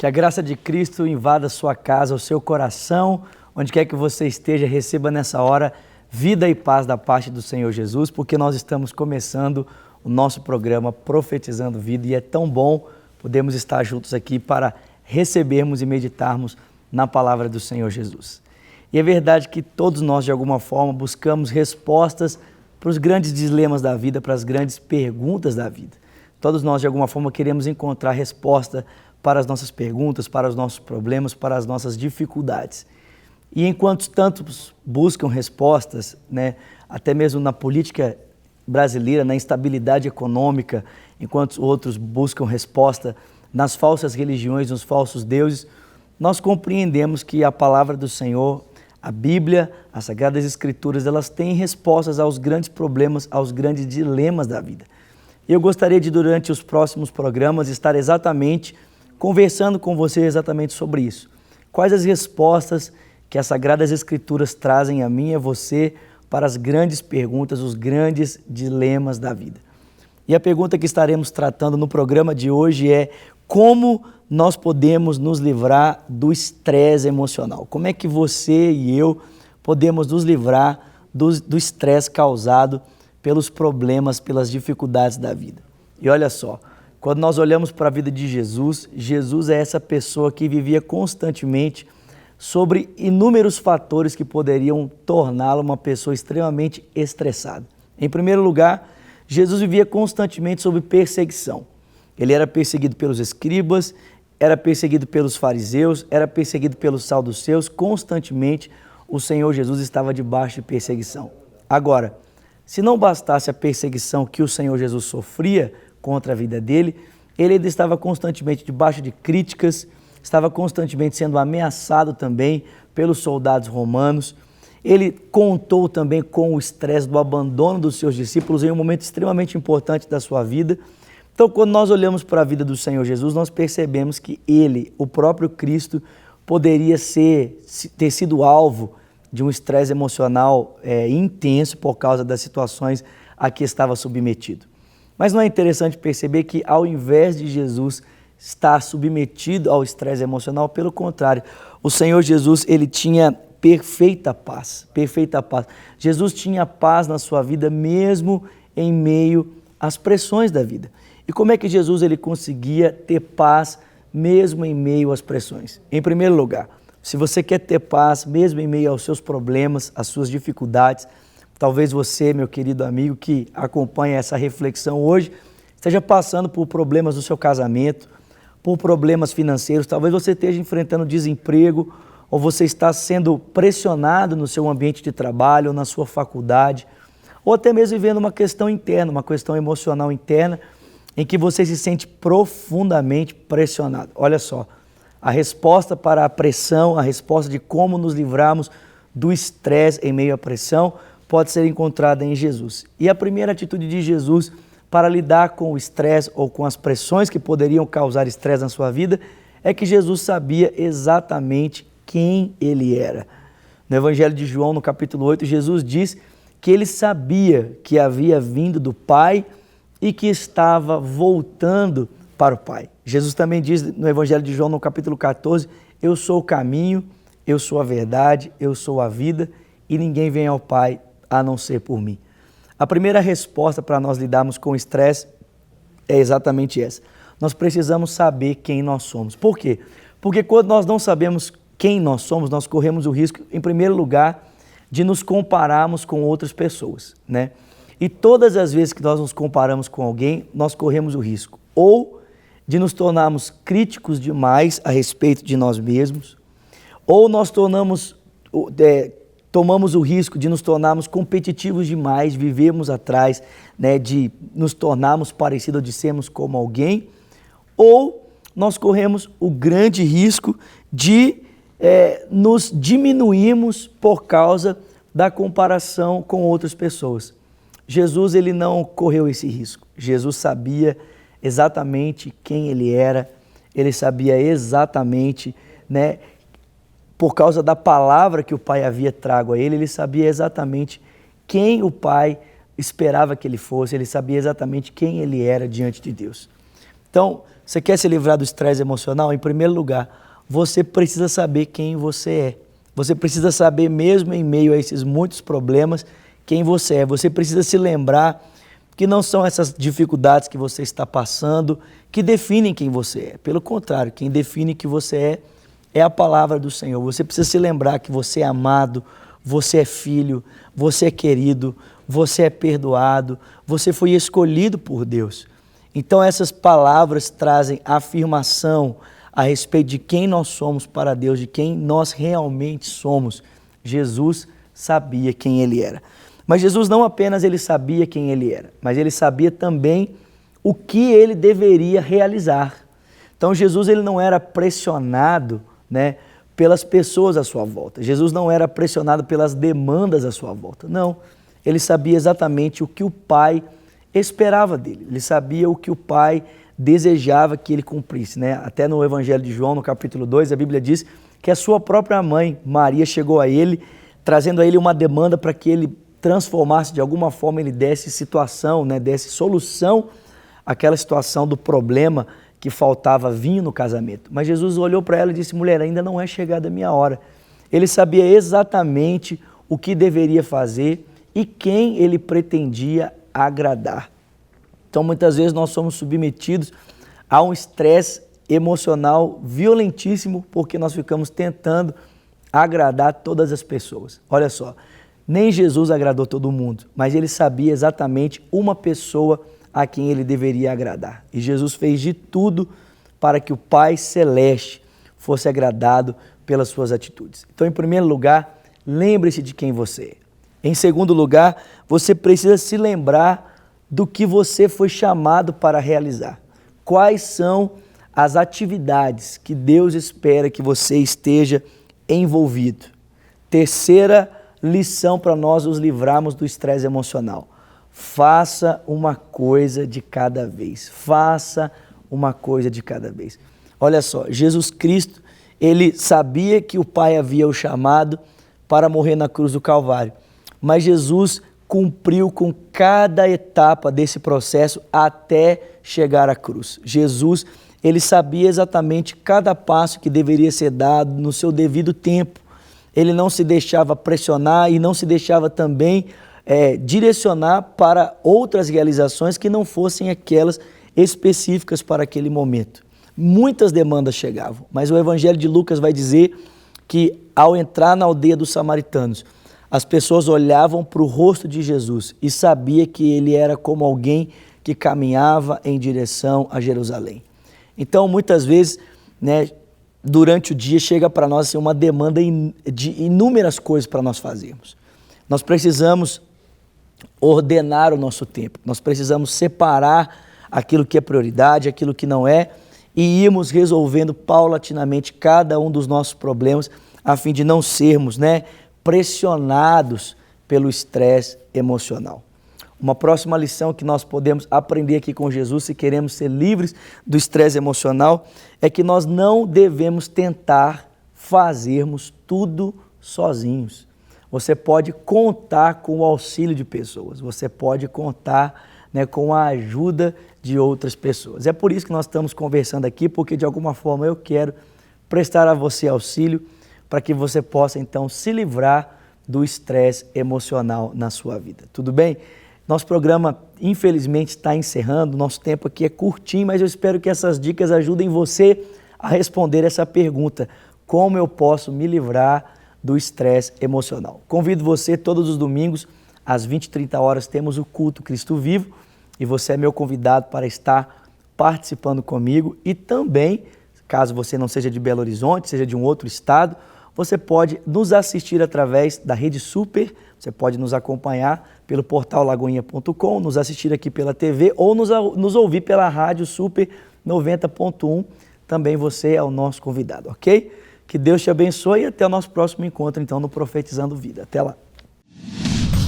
Que a graça de Cristo invada a sua casa, o seu coração, onde quer que você esteja, receba nessa hora vida e paz da parte do Senhor Jesus, porque nós estamos começando o nosso programa Profetizando Vida e é tão bom podermos estar juntos aqui para recebermos e meditarmos na palavra do Senhor Jesus. E é verdade que todos nós, de alguma forma, buscamos respostas para os grandes dilemas da vida, para as grandes perguntas da vida. Todos nós, de alguma forma, queremos encontrar resposta para as nossas perguntas, para os nossos problemas, para as nossas dificuldades. E enquanto tantos buscam respostas, até mesmo na política brasileira, na instabilidade econômica, enquanto outros buscam resposta nas falsas religiões, nos falsos deuses, nós compreendemos que a palavra do Senhor, a Bíblia, as Sagradas Escrituras, elas têm respostas aos grandes problemas, aos grandes dilemas da vida. Eu gostaria de, durante os próximos programas, estar exatamente conversando com você exatamente sobre isso. Quais as respostas que as Sagradas Escrituras trazem a mim e a você para as grandes perguntas, os grandes dilemas da vida. E a pergunta que estaremos tratando no programa de hoje é: como nós podemos nos livrar do estresse emocional? Como é que você e eu podemos nos livrar do estresse causado pelos problemas, pelas dificuldades da vida? E olha só, quando nós olhamos para a vida de Jesus, Jesus é essa pessoa que vivia constantemente sobre inúmeros fatores que poderiam torná-lo uma pessoa extremamente estressada. Em primeiro lugar, Jesus vivia constantemente sob perseguição. Ele era perseguido pelos escribas, era perseguido pelos fariseus, era perseguido pelos saduceus. Constantemente o Senhor Jesus estava debaixo de perseguição. Agora, se não bastasse a perseguição que o Senhor Jesus sofria contra a vida dele, ele ainda estava constantemente debaixo de críticas, estava constantemente sendo ameaçado também pelos soldados romanos. Ele contou também com o estresse do abandono dos seus discípulos em um momento extremamente importante da sua vida. Então, quando nós olhamos para a vida do Senhor Jesus, nós percebemos que ele, o próprio Cristo, poderia ter sido alvo de um estresse emocional intenso por causa das situações a que estava submetido. Mas não é interessante perceber que, ao invés de Jesus estar submetido ao estresse emocional, pelo contrário, o Senhor Jesus, ele tinha perfeita paz, perfeita paz. Jesus tinha paz na sua vida mesmo em meio às pressões da vida. E como é que Jesus ele conseguia ter paz mesmo em meio às pressões? Em primeiro lugar, se você quer ter paz mesmo em meio aos seus problemas, às suas dificuldades, talvez você, meu querido amigo, que acompanha essa reflexão hoje, esteja passando por problemas no seu casamento, por problemas financeiros, talvez você esteja enfrentando desemprego, ou você está sendo pressionado no seu ambiente de trabalho, ou na sua faculdade, ou até mesmo vivendo uma questão interna, uma questão emocional interna, em que você se sente profundamente pressionado. Olha só, a resposta para a pressão, a resposta de como nos livrarmos do estresse em meio à pressão, pode ser encontrada em Jesus. E a primeira atitude de Jesus para lidar com o estresse ou com as pressões que poderiam causar estresse na sua vida é que Jesus sabia exatamente quem ele era. No Evangelho de João, no capítulo 8, Jesus diz que ele sabia que havia vindo do Pai e que estava voltando para o Pai. Jesus também diz no Evangelho de João, no capítulo 14, eu sou o caminho, eu sou a verdade, eu sou a vida e ninguém vem ao Pai a não ser por mim. A primeira resposta para nós lidarmos com o estresse é exatamente essa. Nós precisamos saber quem nós somos. Por quê? Porque quando nós não sabemos quem nós somos, nós corremos o risco, em primeiro lugar, de nos compararmos com outras pessoas, E todas as vezes que nós nos comparamos com alguém, nós corremos o risco ou de nos tornarmos críticos demais a respeito de nós mesmos, ou nós tomamos o risco de nos tornarmos competitivos demais, vivemos atrás de nos tornarmos parecidos ou de sermos como alguém, ou nós corremos o grande risco de nos diminuirmos por causa da comparação com outras pessoas. Jesus ele não correu esse risco. Jesus sabia exatamente quem ele era, ele sabia exatamente, por causa da palavra que o Pai havia trago a ele, ele sabia exatamente quem o Pai esperava que ele fosse, ele sabia exatamente quem ele era diante de Deus. Então, você quer se livrar do estresse emocional? Em primeiro lugar, você precisa saber quem você é. Você precisa saber, mesmo em meio a esses muitos problemas, quem você é. Você precisa se lembrar que não são essas dificuldades que você está passando que definem quem você é. Pelo contrário, quem define quem você é a palavra do Senhor. Você precisa se lembrar que você é amado, você é filho, você é querido, você é perdoado, você foi escolhido por Deus. Então essas palavras trazem afirmação a respeito de quem nós somos para Deus, de quem nós realmente somos. Jesus sabia quem ele era. Mas Jesus não apenas ele sabia quem ele era, mas ele sabia também o que ele deveria realizar. Então Jesus ele não era pressionado, pelas pessoas à sua volta. Jesus não era pressionado pelas demandas à sua volta. Não, ele sabia exatamente o que o Pai esperava dele. Ele sabia o que o Pai desejava que ele cumprisse. Até no Evangelho de João, no capítulo 2, a Bíblia diz que a sua própria mãe, Maria, chegou a ele, trazendo a ele uma demanda para que ele transformasse, de alguma forma, ele desse situação, desse solução àquela situação do problema que faltava vinho no casamento. Mas Jesus olhou para ela e disse: mulher, ainda não é chegada a minha hora. Ele sabia exatamente o que deveria fazer e quem ele pretendia agradar. Então, muitas vezes nós somos submetidos a um estresse emocional violentíssimo porque nós ficamos tentando agradar todas as pessoas. Olha só, nem Jesus agradou todo mundo, mas ele sabia exatamente uma pessoa a quem ele deveria agradar. E Jesus fez de tudo para que o Pai Celeste fosse agradado pelas suas atitudes. Então, em primeiro lugar, lembre-se de quem você é. Em segundo lugar, você precisa se lembrar do que você foi chamado para realizar. Quais são as atividades que Deus espera que você esteja envolvido? Terceira lição para nós nos livrarmos do estresse emocional. Faça uma coisa de cada vez. Faça uma coisa de cada vez. Olha só, Jesus Cristo, ele sabia que o Pai havia o chamado para morrer na cruz do Calvário. Mas Jesus cumpriu com cada etapa desse processo até chegar à cruz. Jesus, ele sabia exatamente cada passo que deveria ser dado no seu devido tempo. Ele não se deixava pressionar e não se deixava também direcionar para outras realizações que não fossem aquelas específicas para aquele momento. Muitas demandas chegavam, mas o Evangelho de Lucas vai dizer que ao entrar na aldeia dos samaritanos, as pessoas olhavam para o rosto de Jesus e sabia que ele era como alguém que caminhava em direção a Jerusalém. Então, muitas vezes, durante o dia chega para nós assim, uma demanda de inúmeras coisas para nós fazermos. Nós precisamos ordenar o nosso tempo, nós precisamos separar aquilo que é prioridade, aquilo que não é, e irmos resolvendo paulatinamente cada um dos nossos problemas, a fim de não sermos pressionados pelo estresse emocional. Uma próxima lição que nós podemos aprender aqui com Jesus, se queremos ser livres do estresse emocional, é que nós não devemos tentar fazermos tudo sozinhos. Você pode contar com o auxílio de pessoas, você pode contar com a ajuda de outras pessoas. É por isso que nós estamos conversando aqui, porque de alguma forma eu quero prestar a você auxílio para que você possa então se livrar do estresse emocional na sua vida. Tudo bem? Nosso programa, infelizmente, está encerrando, nosso tempo aqui é curtinho, mas eu espero que essas dicas ajudem você a responder essa pergunta: como eu posso me livrar do estresse emocional? Convido você, todos os domingos, às 20h30, temos o culto Cristo Vivo, e você é meu convidado para estar participando comigo. E também, caso você não seja de Belo Horizonte, seja de um outro estado, você pode nos assistir através da Rede Super, você pode nos acompanhar pelo portal lagoinha.com, nos assistir aqui pela TV ou nos ouvir pela Rádio Super 90.1. Também você é o nosso convidado, ok? Que Deus te abençoe e até o nosso próximo encontro, então, no Profetizando Vida. Até lá!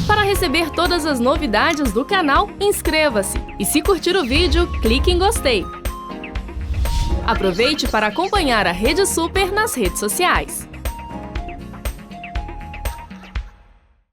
Para receber todas as novidades do canal, inscreva-se e, se curtir o vídeo, clique em gostei. Aproveite para acompanhar a Rede Super nas redes sociais.